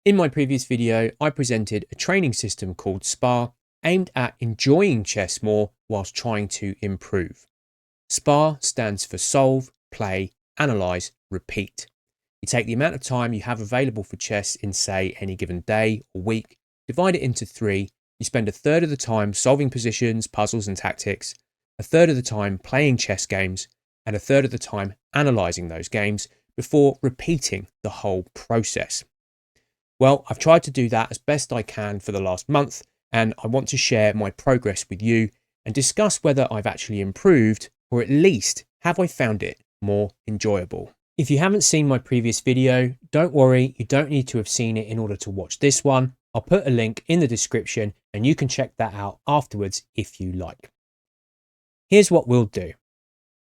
In my previous video, I presented a training system called SPAR aimed at enjoying chess more whilst trying to improve. SPAR stands for solve, play, analyze, repeat. You take the amount of time you have available for chess in, say, any given day or week, divide it into three. You spend a third of the time solving positions, puzzles, and tactics, a third of the time playing chess games, and a third of the time analyzing those games before repeating the whole process. Well, I've tried to do that as best I can for the last month, and I want to share my progress with you and discuss whether I've actually improved, or at least have I found it more enjoyable. If you haven't seen my previous video, don't worry, you don't need to have seen it in order to watch this one. I'll put a link in the description and you can check that out afterwards if you like. Here's what we'll do.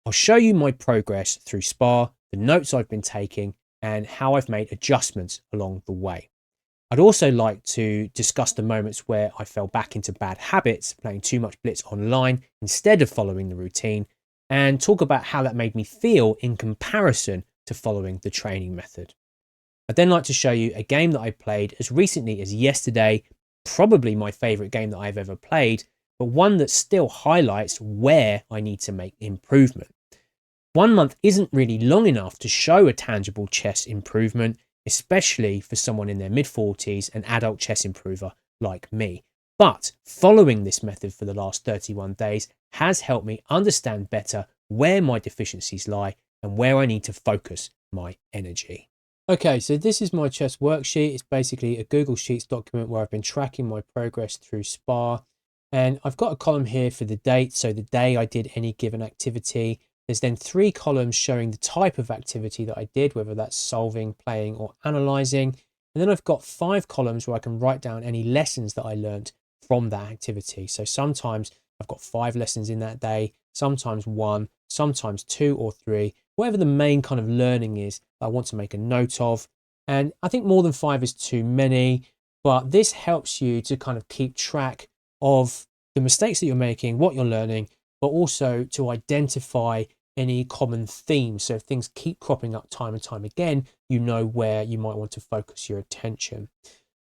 I'll show you my progress through SPAR, the notes I've been taking, and how I've made adjustments along the way. I'd also like to discuss the moments where I fell back into bad habits, playing too much Blitz online instead of following the routine, and talk about how that made me feel in comparison to following the training method. I'd then like to show you a game that I played as recently as yesterday, probably my favourite game that I've ever played, but one that still highlights where I need to make improvement. 1 month isn't really long enough to show a tangible chess improvement, especially for someone in their mid-40s, an adult chess improver like me. But following this method for the last 31 days has helped me understand better where my deficiencies lie and where I need to focus my energy. Okay, so this is my chess worksheet. It's basically a Google Sheets document where I've been tracking my progress through SPAR. And I've got a column here for the date, so the day I did any given activity. There's then 3 columns showing the type of activity that I did, whether that's solving, playing, or analyzing. And then I've got 5 columns where I can write down any lessons that I learned from that activity. So sometimes I've got 5 lessons in that day, sometimes 1, sometimes 2 or 3, whatever the main kind of learning is that I want to make a note of. And I think more than 5 is too many, but this helps you to kind of keep track of the mistakes that you're making, what you're learning, but also to identify any common themes. So if things keep cropping up time and time again, you know where you might want to focus your attention.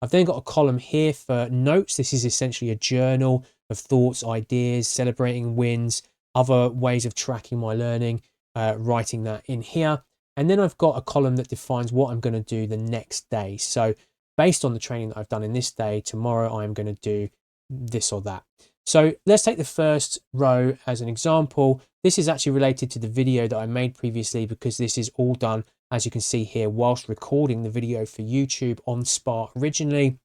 I've then got a column here for notes. This is essentially a journal of thoughts, ideas, celebrating wins, other ways of tracking my learning, writing that in here. And then I've got a column that defines what I'm going to do the next day. So based on the training that I've done in this day, tomorrow I'm going to do this or that. So let's take the first row as an example. This is actually related to the video that I made previously because this is all done, as you can see here, whilst recording the video for YouTube on SPAR originally.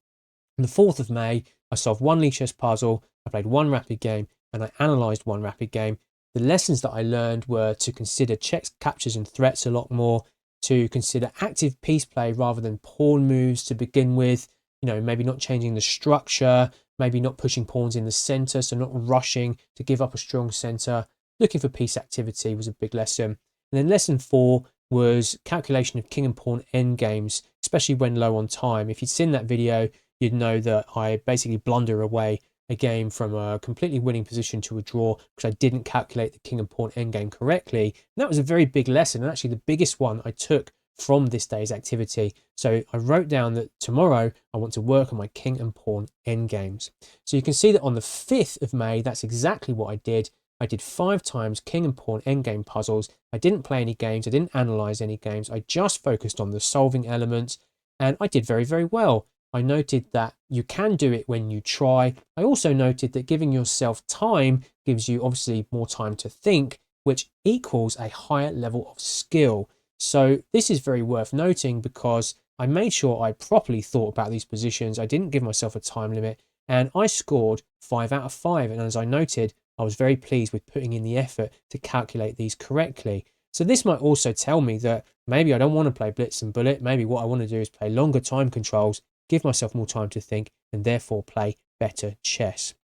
On the 4th of May, I solved 1 Lichess puzzle, I played 1 rapid game, and I analysed 1 rapid game. The lessons that I learned were to consider checks, captures, and threats a lot more, to consider active piece play rather than pawn moves to begin with, maybe not changing the structure, maybe not pushing pawns in the center, so not rushing to give up a strong center. Looking for piece activity was a big lesson. And then lesson 4 was calculation of king and pawn endgames, especially when low on time. If you'd seen that video, you'd know that I basically blunder away a game from a completely winning position to a draw because I didn't calculate the king and pawn endgame correctly. And that was a very big lesson, and actually the biggest one I took from this day's activity. So I wrote down that tomorrow I want to work on my king and pawn endgames. So you can see that on the 5th of May, that's exactly what I did. I did 5 times king and pawn endgame puzzles. I didn't play any games. I didn't analyze any games. I just focused on the solving elements, and I did very, very well. I noted that you can do it when you try. I also noted that giving yourself time gives you obviously more time to think, which equals a higher level of skill. So this is very worth noting because I made sure I properly thought about these positions. I didn't give myself a time limit, and I scored 5 out of 5. And as I noted, I was very pleased with putting in the effort to calculate these correctly. So this might also tell me that maybe I don't want to play Blitz and Bullet. Maybe what I want to do is play longer time controls, give myself more time to think, and therefore play better chess.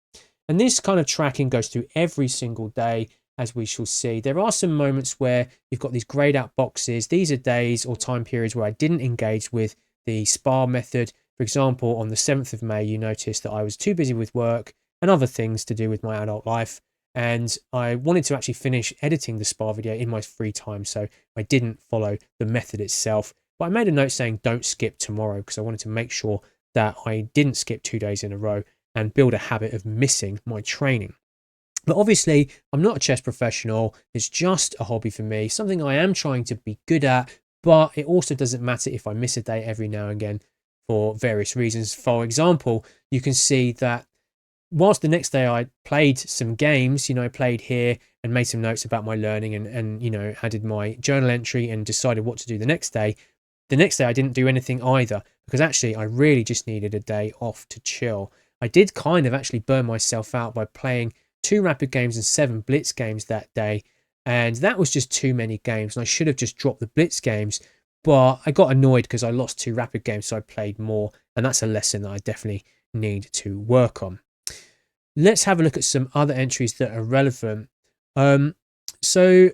And this kind of tracking goes through every single day, as we shall see. There are some moments where you've got these grayed out boxes. These are days or time periods where I didn't engage with the SPAR method. For example, on the 7th of May, you notice that I was too busy with work and other things to do with my adult life. And I wanted to actually finish editing the SPAR video in my free time, so I didn't follow the method itself. but I made a note saying don't skip tomorrow because I wanted to make sure that I didn't skip 2 days in a row and build a habit of missing my training. But obviously, I'm not a chess professional. It's just a hobby for me, something I am trying to be good at, but it also doesn't matter if I miss a day every now and again for various reasons. For example, you can see that whilst the next day I played some games, I played here and made some notes about my learning and added my journal entry and decided what to do the next day. The next day I didn't do anything either because actually I really just needed a day off to chill. I did kind of actually burn myself out by playing 2 rapid games and 7 blitz games that day. And that was just too many games. And I should have just dropped the blitz games. But I got annoyed because I lost 2 rapid games, so I played more. And that's a lesson that I definitely need to work on. Let's have a look at some other entries that are relevant. So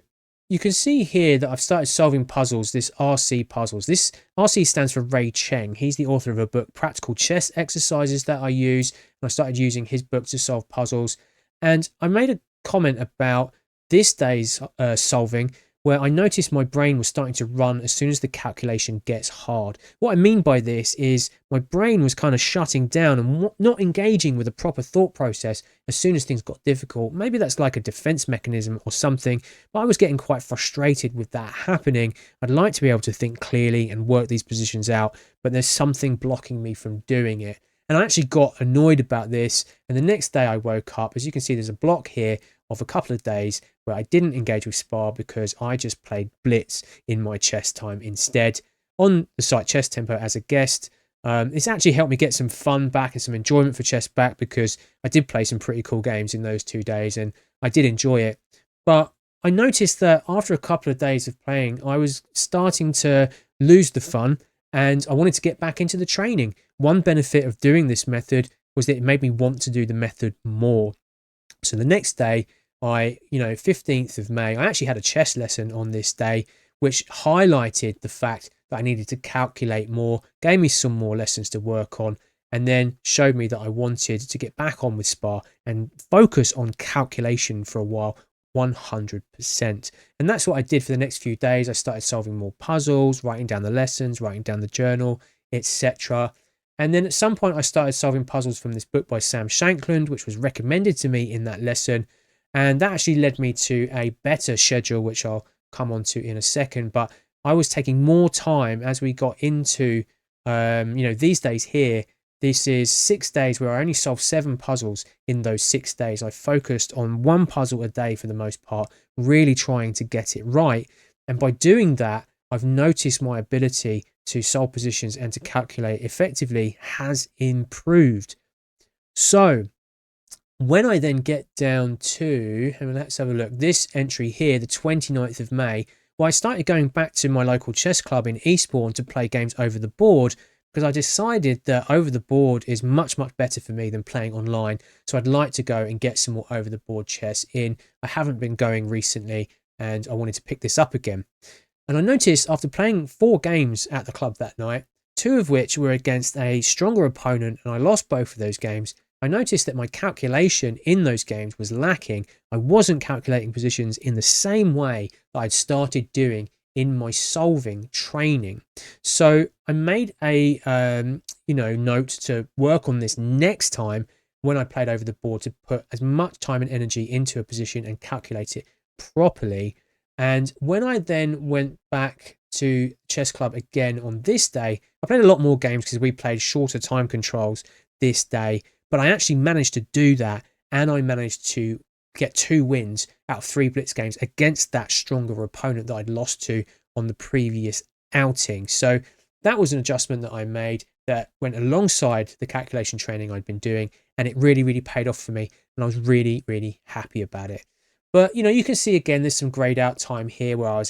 you can see here that I've started solving puzzles, this RC puzzles. This RC stands for Ray Cheng. He's the author of a book, Practical Chess Exercises, that I use. And I started using his book to solve puzzles. And I made a comment about this day's solving where I noticed my brain was starting to run as soon as the calculation gets hard. What I mean by this is my brain was kind of shutting down and not engaging with a proper thought process as soon as things got difficult. Maybe that's like a defense mechanism or something, but I was getting quite frustrated with that happening. I'd like to be able to think clearly and work these positions out, but there's something blocking me from doing it. And I actually got annoyed about this. And the next day I woke up, as you can see, there's a block here of a couple of days where I didn't engage with SPAR because I just played blitz in my chess time instead on the site Chess Tempo as a guest. It's actually helped me get some fun back and some enjoyment for chess back because I did play some pretty cool games in those 2 days and I did enjoy it. But I noticed that after a couple of days of playing, I was starting to lose the fun and I wanted to get back into the training. One benefit of doing this method was that it made me want to do the method more. So the next day, 15th of May, I actually had a chess lesson on this day, which highlighted the fact that I needed to calculate more, gave me some more lessons to work on, and then showed me that I wanted to get back on with SPAR and focus on calculation for a while, 100%. And that's what I did for the next few days. I started solving more puzzles, writing down the lessons, writing down the journal, etc. And then at some point I started solving puzzles from this book by Sam Shankland, which was recommended to me in that lesson. And that actually led me to a better schedule, which I'll come on to in a second. But I was taking more time as we got into, these days here. This is 6 days where I only solved 7 puzzles in those 6 days. I focused on 1 puzzle a day for the most part, really trying to get it right. And by doing that, I've noticed my ability to solve positions and to calculate effectively has improved. So when I then get down to, and let's have a look, this entry here, the 29th of May, well, I started going back to my local chess club in Eastbourne to play games over the board because I decided that over the board is much, much better for me than playing online. So I'd like to go and get some more over the board chess in. I haven't been going recently and I wanted to pick this up again. And I noticed after playing 4 games at the club that night, 2 of which were against a stronger opponent, and I lost both of those games, I noticed that my calculation in those games was lacking. I wasn't calculating positions in the same way that I'd started doing in my solving training. So I made a note to work on this next time when I played over the board, to put as much time and energy into a position and calculate it properly. And when I then went back to chess club again on this day, I played a lot more games because we played shorter time controls this day, but I actually managed to do that, and I managed to get 2 wins out of 3 blitz games against that stronger opponent that I'd lost to on the previous outing. So that was an adjustment that I made that went alongside the calculation training I'd been doing, and it really, really paid off for me, and I was really, really happy about it. But, you can see again, there's some grayed out time here where I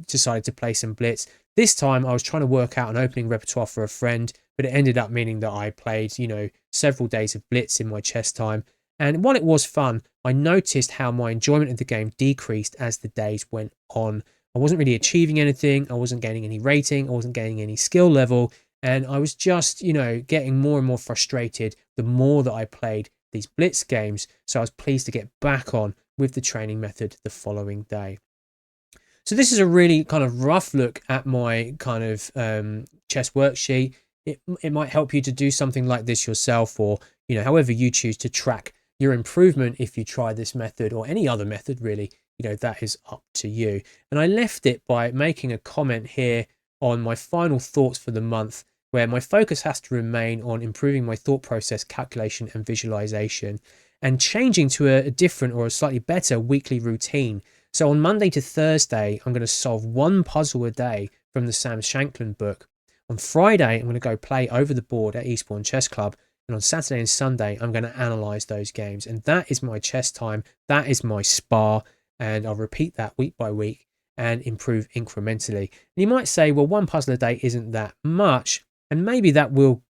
decided to play some blitz. This time I was trying to work out an opening repertoire for a friend, but it ended up meaning that I played, several days of blitz in my chess time. And while it was fun, I noticed how my enjoyment of the game decreased as the days went on. I wasn't really achieving anything. I wasn't gaining any rating. I wasn't gaining any skill level. And I was just, getting more and more frustrated the more that I played these blitz games. So I was pleased to get back on with the training method the following day. So this is a really kind of rough look at my kind of chess worksheet. It might help you to do something like this yourself, or however you choose to track your improvement if you try this method or any other method really. That is up to you. And I left it by making a comment here on my final thoughts for the month, where my focus has to remain on improving my thought process, calculation and visualization, and changing to a different or a slightly better weekly routine. So on Monday to Thursday, I'm going to solve one puzzle a day from the Sam Shankland book. On Friday, I'm going to go play over the board at Eastbourne Chess Club. And on Saturday and Sunday, I'm going to analyze those games. And that is my chess time. That is my SPAR. And I'll repeat that week by week and improve incrementally. And you might say, well, one puzzle a day isn't that much. And maybe that will,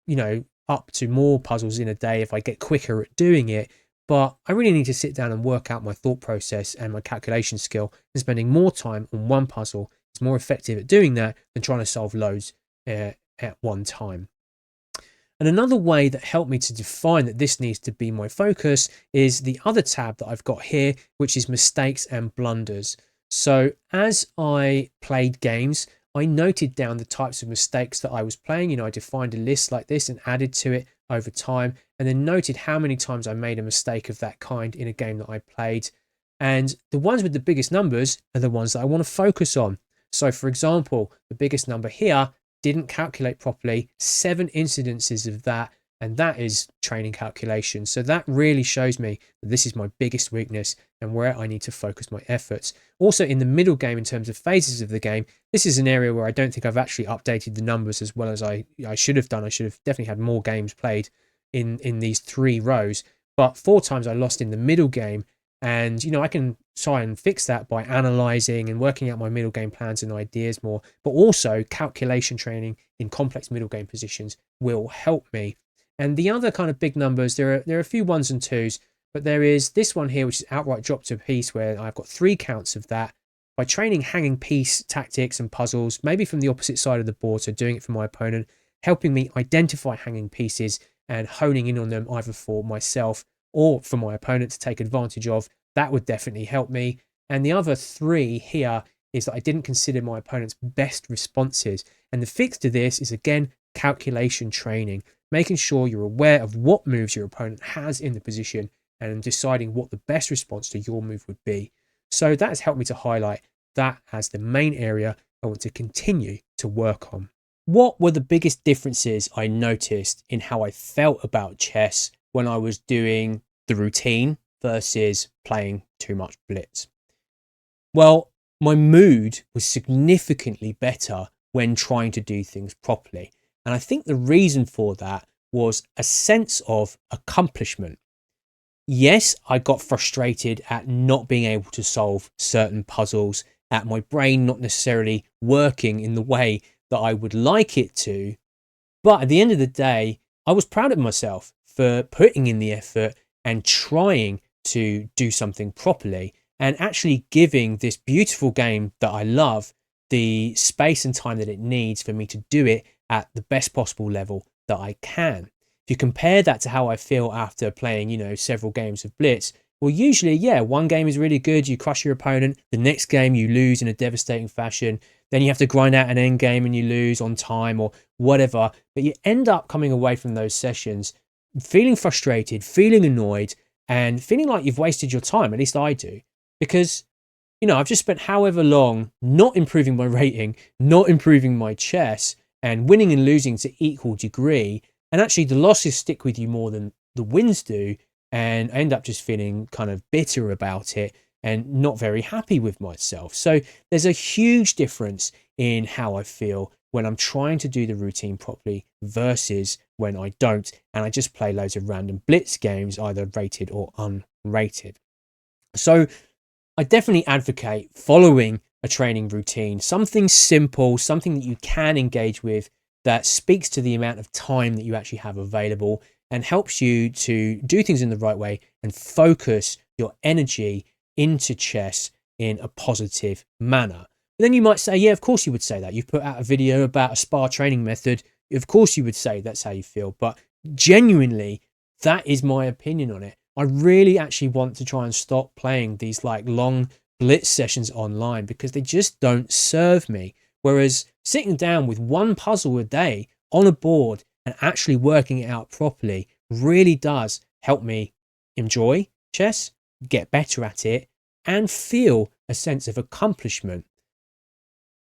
up to more puzzles in a day if I get quicker at doing it. But I really need to sit down and work out my thought process and my calculation skill. And spending more time on one puzzle is more effective at doing that than trying to solve loads at one time. And another way that helped me to define that this needs to be my focus is the other tab that I've got here, which is mistakes and blunders. So as I played games, I noted down the types of mistakes that I was playing. I defined a list like this and added to it over time, and then noted how many times I made a mistake of that kind in a game that I played. And the ones with the biggest numbers are the ones that I want to focus on. So for example, the biggest number here, didn't calculate properly, 7 incidences of that, and that is training calculation. So that really shows me that this is my biggest weakness and where I need to focus my efforts. Also in the middle game, in terms of phases of the game, this is an area where I don't think I've actually updated the numbers as well as I should have done. I should have definitely had more games played in these 3 rows, but 4 times I lost in the middle game. And, I can try and fix that by analyzing and working out my middle game plans and ideas more, but also calculation training in complex middle game positions will help me. And the other kind of big numbers, there are a few 1s and 2s, but there is this one here, which is outright drop to a piece, where I've got 3 counts of that. By training hanging piece tactics and puzzles, maybe from the opposite side of the board, so doing it for my opponent, helping me identify hanging pieces and honing in on them either for myself or for my opponent to take advantage of, that would definitely help me. And the other 3 here is that I didn't consider my opponent's best responses. And the fix to this is, again, calculation training, making sure you're aware of what moves your opponent has in the position and deciding what the best response to your move would be. So that has helped me to highlight that as the main area I want to continue to work on. What were the biggest differences I noticed in how I felt about chess when I was doing the routine versus playing too much blitz? Well, my mood was significantly better when trying to do things properly. And I think the reason for that was a sense of accomplishment. Yes, I got frustrated at not being able to solve certain puzzles, at my brain not necessarily working in the way that I would like it to. But at the end of the day, I was proud of myself for putting in the effort and trying to do something properly and actually giving this beautiful game that I love the space and time that it needs for me to do it at the best possible level that I can. If you compare that to how I feel after playing, several games of blitz, well, usually, one game is really good, you crush your opponent, the next game you lose in a devastating fashion, then you have to grind out an end game and you lose on time or whatever, but you end up coming away from those sessions feeling frustrated, feeling annoyed, and feeling like you've wasted your time. At least I do, because I've just spent however long not improving my rating, not improving my chess, and winning and losing to equal degree, and actually the losses stick with you more than the wins do, and I end up just feeling kind of bitter about it and not very happy with myself. So there's a huge difference in how I feel when I'm trying to do the routine properly versus when I don't, and I just play loads of random blitz games, either rated or unrated. So I definitely advocate following a training routine, something simple, something that you can engage with, that speaks to the amount of time that you actually have available and helps you to do things in the right way and focus your energy into chess in a positive manner. But then you might say, yeah, of course you would say that. You've put out a video about a SPAR training method. Of course you would say that's how you feel. But genuinely, that is my opinion on it. I really actually want to try and stop playing these like long blitz sessions online because they just don't serve me. Whereas sitting down with one puzzle a day on a board and actually working it out properly really does help me enjoy chess, get better at it, and feel a sense of accomplishment.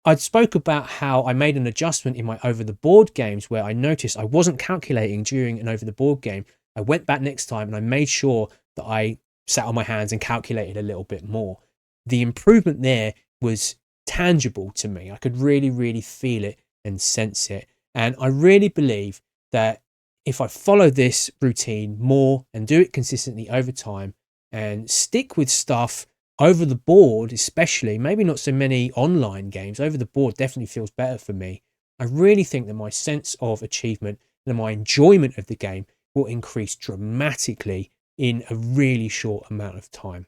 I spoke about how I made an adjustment in my over the board games where I noticed I wasn't calculating during an over the board game. I went back next time and I made sure that I sat on my hands and calculated a little bit more. The improvement there was tangible to me. I could really, really feel it and sense it. And I really believe that if I follow this routine more and do it consistently over time and stick with stuff over the board, especially, maybe not so many online games, over the board definitely feels better for me. I really think that my sense of achievement and my enjoyment of the game will increase dramatically in a really short amount of time.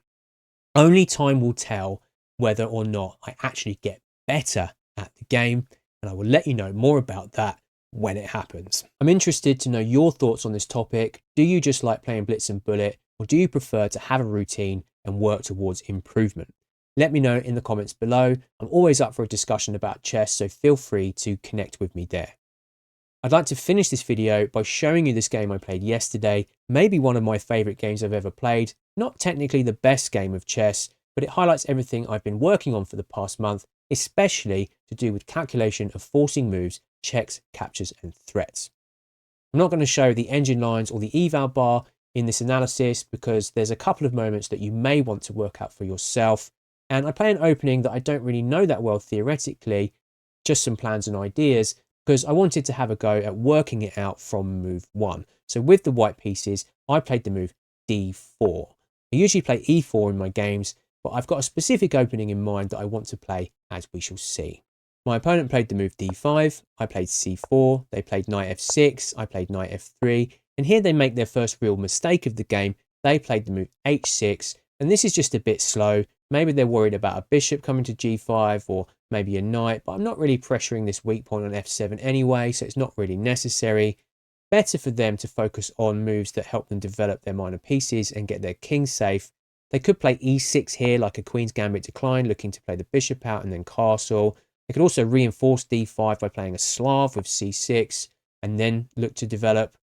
Only time will tell whether or not I actually get better at the game, and I will let you know more about that when it happens. I'm interested to know your thoughts on this topic. Do you just like playing Blitz and Bullet, or do you prefer to have a routine and work towards improvement? Let me know in the comments below. I'm always up for a discussion about chess, so feel free to connect with me there. I'd like to finish this video by showing you this game I played yesterday, maybe one of my favourite games I've ever played. Not technically the best game of chess, but it highlights everything I've been working on for the past month, especially to do with calculation of forcing moves, checks, captures and threats. I'm not going to show the engine lines or the eval bar in this analysis because there's a couple of moments that you may want to work out for yourself. And I play an opening that I don't really know that well theoretically, just some plans and ideas, because I wanted to have a go at working it out from move 1. So with the white pieces, I played the move d4. I usually play e4 in my games, but I've got a specific opening in mind that I want to play, as we shall see. My opponent played the move d5, I played c4, they played knight f6, I played knight f3, and here they make their first real mistake of the game. They played the move h6, and this is just a bit slow. Maybe they're worried about a bishop coming to g5 or maybe a knight, but I'm not really pressuring this weak point on f7 anyway, so it's not really necessary. Better for them to focus on moves that help them develop their minor pieces and get their king safe. They could play e6 here, like a queen's gambit decline, looking to play the bishop out and then castle. They could also reinforce d5 by playing a Slav with c6 and then look to develop.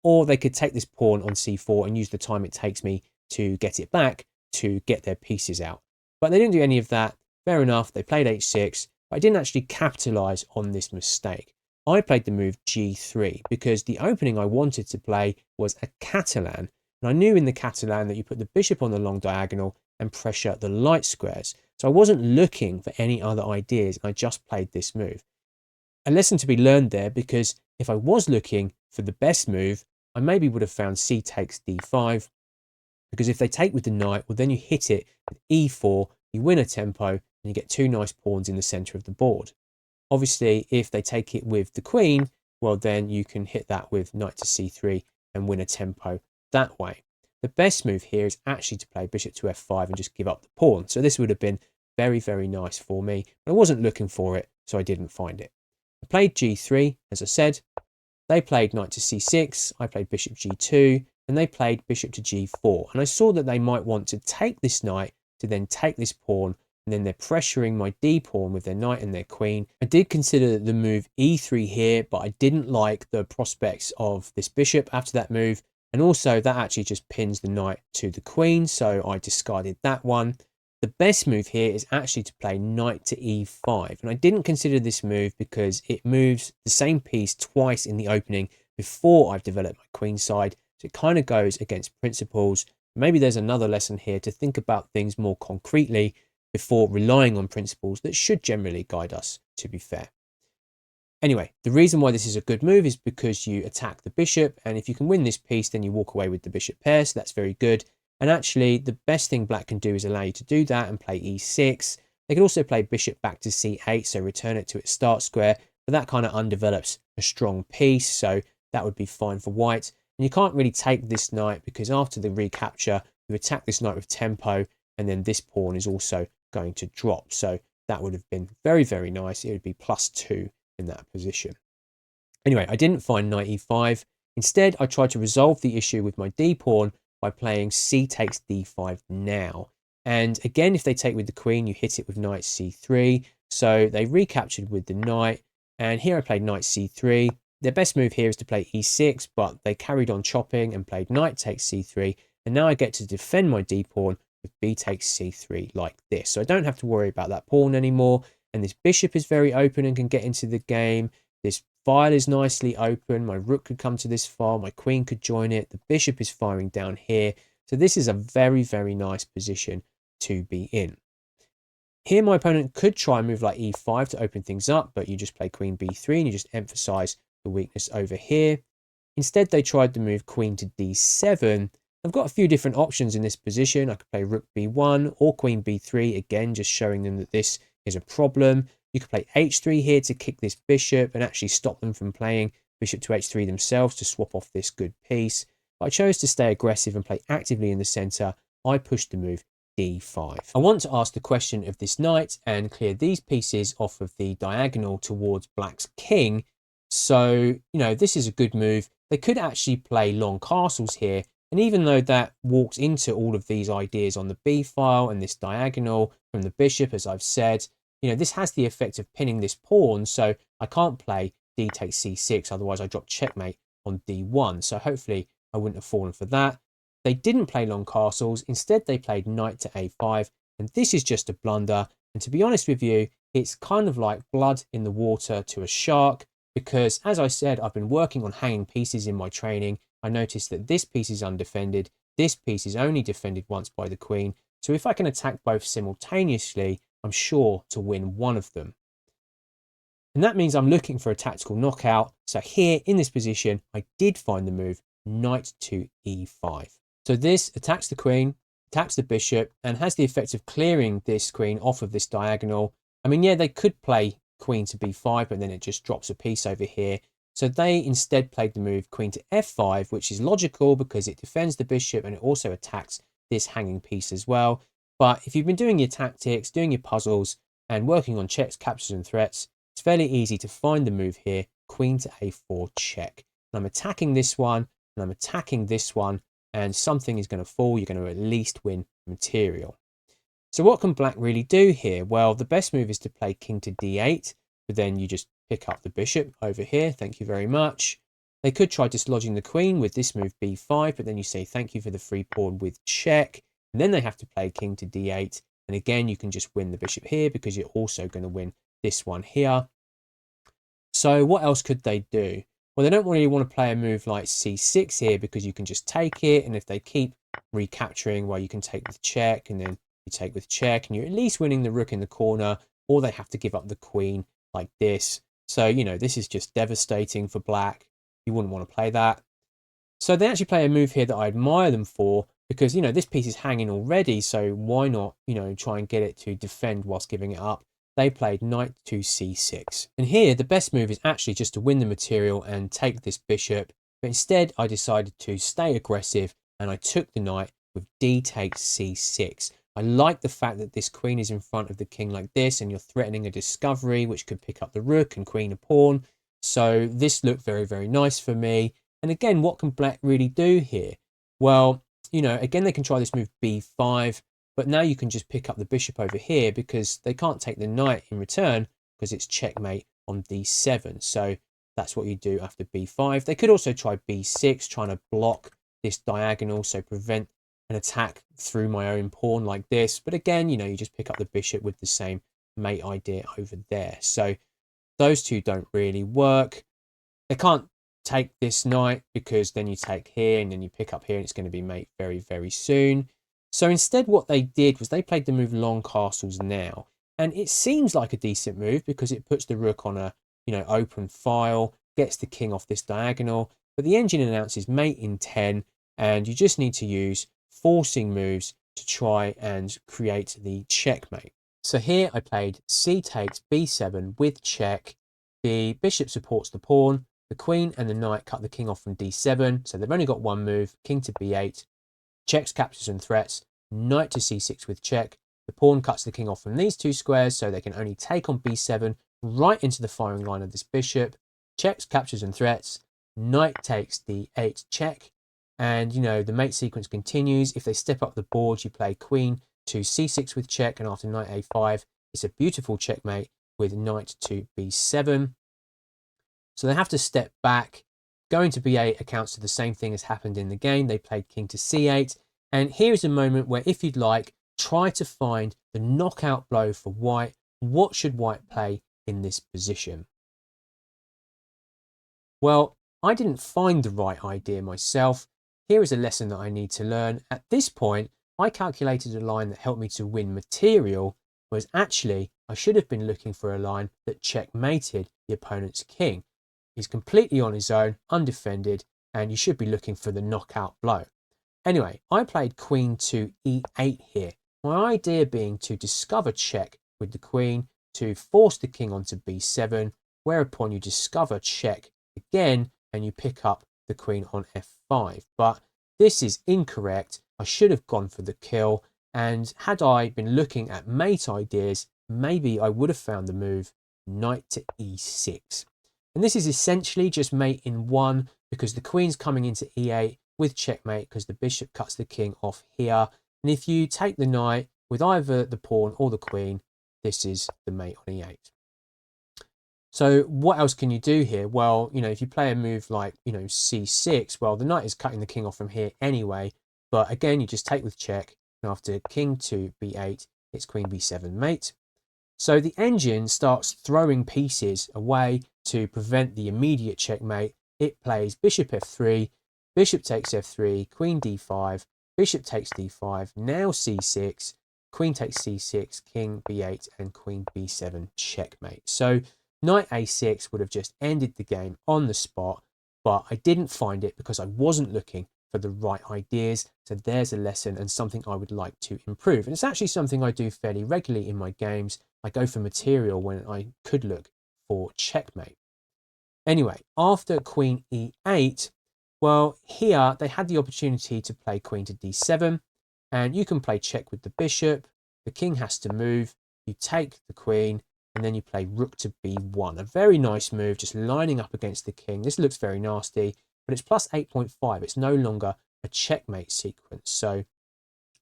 Or they could take this pawn on c4 and use the time it takes me to get it back to get their pieces out. But they didn't do any of that. Fair enough, they played h6, but I didn't actually capitalize on this mistake. I played the move g3 because the opening I wanted to play was a Catalan. And I knew in the Catalan that you put the bishop on the long diagonal and pressure the light squares. So I wasn't looking for any other ideas, and I just played this move. A lesson to be learned there, because if I was looking for the best move, I maybe would have found c takes d5, because if they take with the knight, well, then you hit it with e4, you win a tempo, and you get two nice pawns in the center of the board. Obviously, if they take it with the queen, well, then you can hit that with knight to c3 and win a tempo that way. The best move here is actually to play bishop to f5 and just give up the pawn. So this would have been very, very nice for me. I wasn't looking for it, so I didn't find it. I played g3, as I said. They played knight to c6, I played bishop g2, and they played bishop to g4. And I saw that they might want to take this knight to then take this pawn, and then they're pressuring my d pawn with their knight and their queen. I did consider the move e3 here, but I didn't like the prospects of this bishop after that move. And also that actually just pins the knight to the queen, so I discarded that one. The best move here is actually to play knight to e5. And I didn't consider this move because it moves the same piece twice in the opening before I've developed my queen side. So it kind of goes against principles. Maybe there's another lesson here to think about things more concretely before relying on principles that should generally guide us, to be fair. Anyway, the reason why this is a good move is because you attack the bishop, and if you can win this piece, then you walk away with the bishop pair, so that's very good. And actually, the best thing black can do is allow you to do that and play e6. They can also play bishop back to c8, so return it to its start square, but that kind of undevelops a strong piece, so that would be fine for white. And you can't really take this knight because after the recapture, you attack this knight with tempo, and then this pawn is also going to drop. So that would have been very, very nice. It would be +2 in that position. Anyway, I didn't find knight e5. Instead, I tried to resolve the issue with my d pawn by playing c takes d5 now. And again, if they take with the queen, you hit it with knight c3. So they recaptured with the knight. And here I played knight c3. Their best move here is to play e6, but they carried on chopping and played knight takes c3. And now I get to defend my d pawn with b takes c3 like this. So I don't have to worry about that pawn anymore. And this bishop is very open and can get into the game. This file is nicely open. My rook could come to this file. My queen could join it. The bishop is firing down here. So this is a very, very nice position to be in. Here my opponent could try and move like e5 to open things up, but you just play queen b3 and you just emphasize the weakness over here. Instead, they tried to move queen to d7. I've got a few different options in this position. I could play rook b1 or queen b3, again, just showing them that this is a problem. You could play h3 here to kick this bishop and actually stop them from playing bishop to h3 themselves to swap off this good piece. But I chose to stay aggressive and play actively in the center. I pushed the move d5. I want to ask the question of this knight and clear these pieces off of the diagonal towards black's king. So, this is a good move. They could actually play long castles here. And even though that walks into all of these ideas on the b file and this diagonal from the bishop, as I've said, this has the effect of pinning this pawn. So I can't play d takes c6, otherwise I drop checkmate on d1. So hopefully I wouldn't have fallen for that. They didn't play long castles. Instead, they played knight to a5. And this is just a blunder. And to be honest with you, it's kind of like blood in the water to a shark. Because as I said, I've been working on hanging pieces in my training. I noticed that this piece is undefended. This piece is only defended once by the queen. So if I can attack both simultaneously, I'm sure to win one of them. And that means I'm looking for a tactical knockout. So here in this position, I did find the move knight to e5. So this attacks the queen, attacks the bishop, and has the effect of clearing this queen off of this diagonal. I mean, yeah, they could play queen to b5, but then it just drops a piece over here. So they instead played the move queen to f5, which is logical because it defends the bishop and it also attacks this hanging piece as well. But if you've been doing your tactics, doing your puzzles, and working on checks, captures, and threats, it's fairly easy to find the move here, queen to a4 check. And I'm attacking this one, and I'm attacking this one, and something is going to fall. You're going to at least win material. So what can black really do here? Well, the best move is to play king to d8, but then you just pick up the bishop over here. Thank you very much. They could try dislodging the queen with this move b5, but then you say thank you for the free pawn with check. And then they have to play king to d8. And again, you can just win the bishop here because you're also going to win this one here. So what else could they do? Well, they don't really want to play a move like c6 here because you can just take it. And if they keep recapturing, well, you can take with check and then you take with check and you're at least winning the rook in the corner, or they have to give up the queen like this. So, this is just devastating for black. You wouldn't want to play that. So they actually play a move here that I admire them for because, this piece is hanging already. So why not, try and get it to defend whilst giving it up? They played knight to c6. And here, the best move is actually just to win the material and take this bishop. But instead, I decided to stay aggressive and I took the knight with d takes c6. I like the fact that this queen is in front of the king like this and you're threatening a discovery which could pick up the rook and queen a pawn. So this looked very, very nice for me. And again, what can black really do here? Well, again, they can try this move b5, but now you can just pick up the bishop over here because they can't take the knight in return because it's checkmate on d7. So that's what you do after b5. They could also try b6, trying to block this diagonal, so prevent an attack through my own pawn like this. But again, you just pick up the bishop with the same mate idea over there. So those two don't really work. They can't take this knight because then you take here and then you pick up here and it's going to be mate very, very soon. So instead what they did was they played the move long castles now. And it seems like a decent move because it puts the rook on a, open file, gets the king off this diagonal. But the engine announces mate in 10 and you just need to use forcing moves to try and create the checkmate. So here I played c takes b7 with check. The bishop supports the pawn. The queen and the knight cut the king off from d7. So they've only got one move, king to b8. Checks, captures and threats. Knight to c6 with check. The pawn cuts the king off from these two squares, so they can only take on b7 right into the firing line of this bishop. Checks, captures and threats. Knight takes d8 check. And, the mate sequence continues. If they step up the board, you play queen to c6 with check, and after knight a5, it's a beautiful checkmate with knight to b7. So they have to step back. Going to b8 accounts to the same thing as happened in the game. They played king to c8. And here is a moment where, if you'd like, try to find the knockout blow for white. What should white play in this position? Well, I didn't find the right idea myself. Here is a lesson that I need to learn. At this point, I calculated a line that helped me to win material, whereas actually I should have been looking for a line that checkmated the opponent's king. He's completely on his own, undefended, and you should be looking for the knockout blow. Anyway, I played queen to e8 here. My idea being to discover check with the queen, to force the king onto b7, whereupon you discover check again and you pick up the queen on f5. But this is incorrect. I should have gone for the kill, and had I been looking at mate ideas, maybe I would have found the move knight to e6. And this is essentially just mate in one, because the queen's coming into e8 with checkmate because the bishop cuts the king off here. And if you take the knight with either the pawn or the queen, this is the mate on e8. So what else can you do here? Well, if you play a move like, c6, well, the knight is cutting the king off from here anyway. But again, you just take with check. And after king to b8, it's queen b7 mate. So the engine starts throwing pieces away to prevent the immediate checkmate. It plays bishop f3, bishop takes f3, queen d5, bishop takes d5, now c6, queen takes c6, king b8, and queen b7 checkmate. So knight a6 would have just ended the game on the spot, but I didn't find it because I wasn't looking for the right ideas. So there's a lesson and something I would like to improve. And it's actually something I do fairly regularly in my games. I go for material when I could look for checkmate. Anyway, after queen e8, well, here they had the opportunity to play queen to d7, and you can play check with the bishop. The king has to move. You take the queen, and then you play rook to b1. A very nice move, just lining up against the king. This looks very nasty, but it's plus 8.5. It's no longer a checkmate sequence. So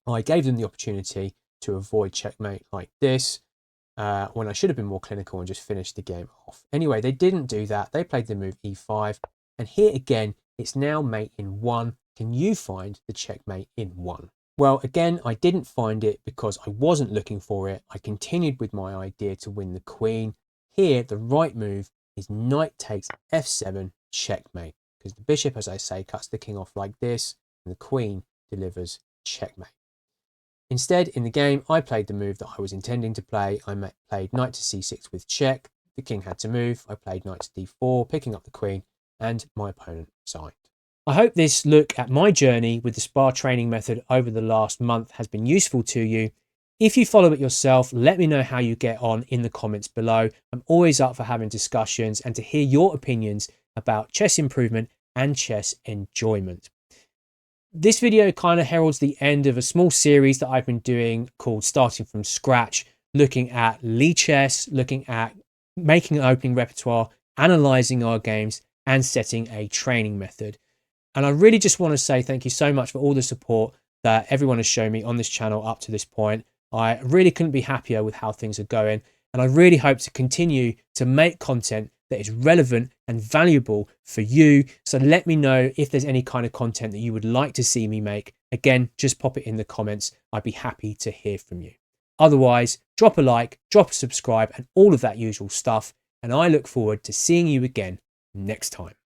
I gave them the opportunity to avoid checkmate like this, when I should have been more clinical and just finished the game off. Anyway, they didn't do that. They played the move e5. And here again, it's now mate in one. Can you find the checkmate in one? Well, again, I didn't find it because I wasn't looking for it. I continued with my idea to win the queen. Here, the right move is knight takes f7 checkmate, because the bishop, as I say, cuts the king off like this, and the queen delivers checkmate. Instead, in the game, I played the move that I was intending to play. I played knight to c6 with check. The king had to move. I played knight to d4, picking up the queen, and my opponent signed. I hope this look at my journey with the SPAR training method over the last month has been useful to you. If you follow it yourself, let me know how you get on in the comments below. I'm always up for having discussions and to hear your opinions about chess improvement and chess enjoyment. This video kind of heralds the end of a small series that I've been doing called Starting from Scratch, looking at Lichess, looking at making an opening repertoire, analysing our games, and setting a training method. And I really just want to say thank you so much for all the support that everyone has shown me on this channel up to this point. I really couldn't be happier with how things are going, and I really hope to continue to make content that is relevant and valuable for you. So let me know if there's any kind of content that you would like to see me make. Again, just pop it in the comments. I'd be happy to hear from you. Otherwise, drop a like, drop a subscribe, and all of that usual stuff. And I look forward to seeing you again next time.